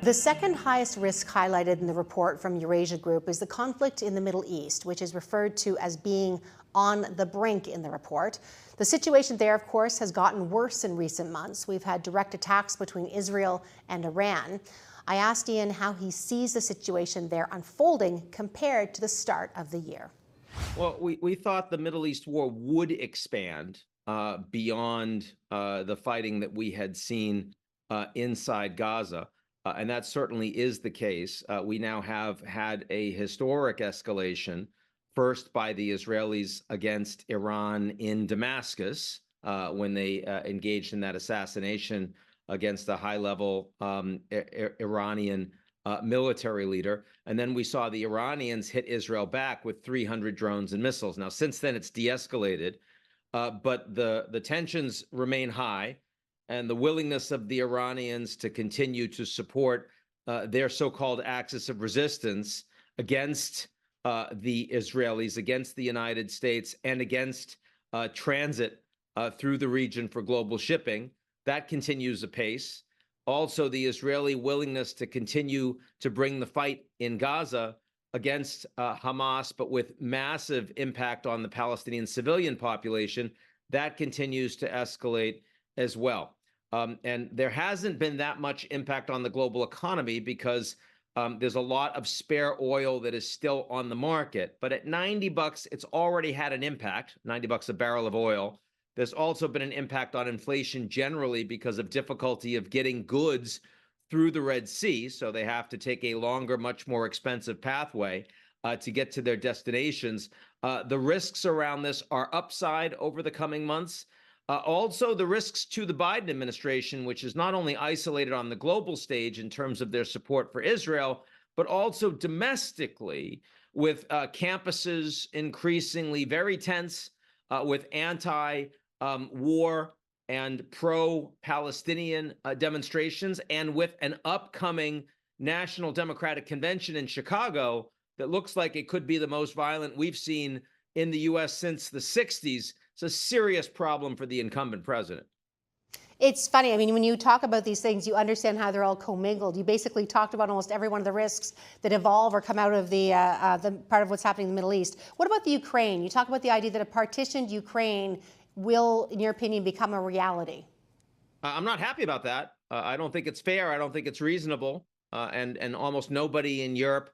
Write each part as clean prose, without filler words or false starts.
The second highest risk highlighted in the report from Eurasia Group is the conflict in the Middle East, which is referred to as being on the brink in the report. The situation there, of course, has gotten worse in recent months. We've had direct attacks between Israel and Iran. I asked Ian how he sees the situation there unfolding compared to the start of the year. Well, we thought the Middle East war would expand beyond the fighting that we had seen inside Gaza. And that certainly is the case. We now have had a historic escalation, first by the Israelis against Iran in Damascus, when they engaged in that assassination against a high-level Iranian military leader. And then we saw the Iranians hit Israel back with 300 drones and missiles. Now, since then, it's de-escalated, but the tensions remain high. And the willingness of the Iranians to continue to support their so-called axis of resistance against the Israelis, against the United States, and against transit through the region for global shipping, that continues apace. Also, the Israeli willingness to continue to bring the fight in Gaza against Hamas, but with massive impact on the Palestinian civilian population, that continues to escalate as well. And there hasn't been that much impact on the global economy because there's a lot of spare oil that is still on the market. But at $90, it's already had an impact, $90 a barrel of oil. There's also been an impact on inflation generally because of difficulty of getting goods through the Red Sea. So they have to take a longer, much more expensive pathway to get to their destinations. The risks around this are upside over the coming months. Also, the risks to the Biden administration, which is not only isolated on the global stage in terms of their support for Israel, but also domestically with campuses increasingly very tense, with anti-war and pro-Palestinian demonstrations, and with an upcoming National Democratic Convention in Chicago that looks like it could be the most violent we've seen in the U.S. since the 60s. It's a serious problem for the incumbent president. It's funny. I mean, when you talk about these things, you understand how they're all commingled. You basically talked about almost every one of the risks that evolve or come out of the part of what's happening in the Middle East. What about the Ukraine? You talk about the idea that a partitioned Ukraine will, in your opinion, become a reality. I'm not happy about that. I don't think it's fair. I don't think it's reasonable. And almost nobody in Europe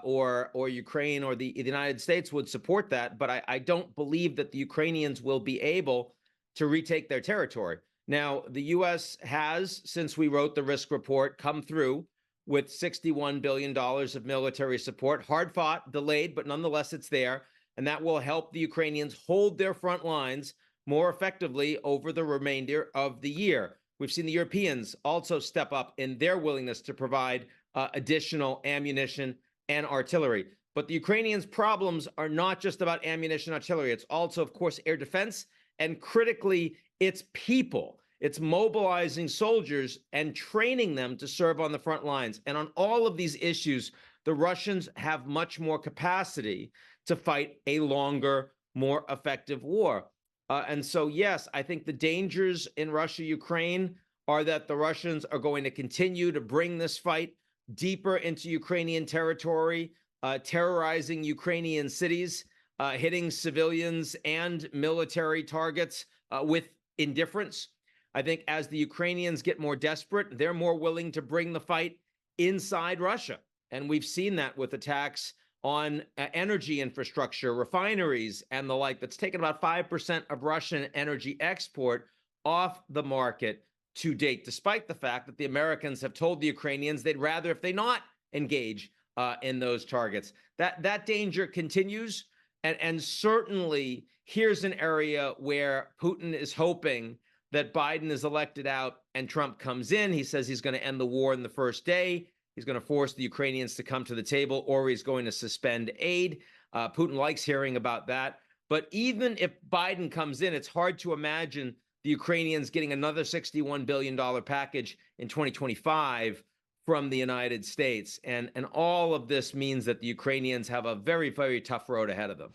or Ukraine or the United States would support that. But I don't believe that the Ukrainians will be able to retake their territory. Now, the U.S. has, since we wrote the risk report, come through with $61 billion of military support, hard fought, delayed, but nonetheless it's there. And that will help the Ukrainians hold their front lines more effectively over the remainder of the year. We've seen the Europeans also step up in their willingness to provide additional ammunition and artillery. But the Ukrainians' problems are not just about ammunition and artillery. It's also, of course, air defense, and critically, it's people. It's mobilizing soldiers and training them to serve on the front lines. And on all of these issues, the Russians have much more capacity to fight a longer, more effective war. And so, yes, I think the dangers in Russia-Ukraine are that the Russians are going to continue to bring this fight deeper into Ukrainian territory, terrorizing Ukrainian cities, hitting civilians and military targets with indifference. I think as the Ukrainians get more desperate, they're more willing to bring the fight inside Russia. And we've seen that with attacks on energy infrastructure, refineries, and the like. That's taken about 5% of Russian energy export off the market to date, despite the fact that the Americans have told the Ukrainians they'd rather if they not engage in those targets. That danger continues. And certainly here's an area where Putin is hoping that Biden is elected out and Trump comes in. He says he's going to end the war in the first day. He's going to force the Ukrainians to come to the table, or he's going to suspend aid. Putin likes hearing about that. But even if Biden comes in, it's hard to imagine the Ukrainians getting another $61 billion package in 2025 from the United States. And all of this means that the Ukrainians have a very, very tough road ahead of them.